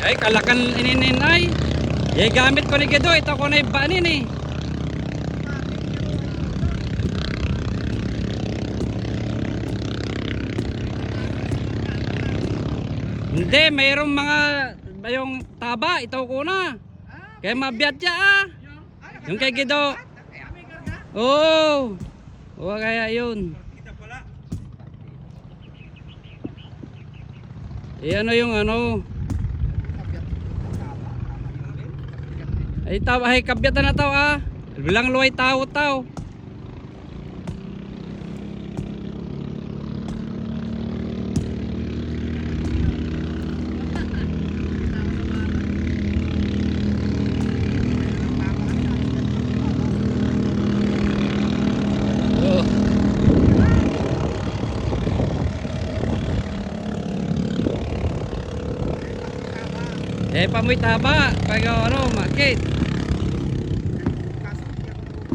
Ay, kalakan ininin ay. Yay gamit ko ni Gedo. Ito ko na ibanin eh. Hindi, mayroong mga yung taba. Ito ko na. Kaya mabiyat siya ah. Yung kay Gedo. Oo. Oo, kaya yun. Ano yung ano. Ay tao, ay kabyatan na tao ah. Bilang luway tao. Oh. Pamoy taba pag ano, makit.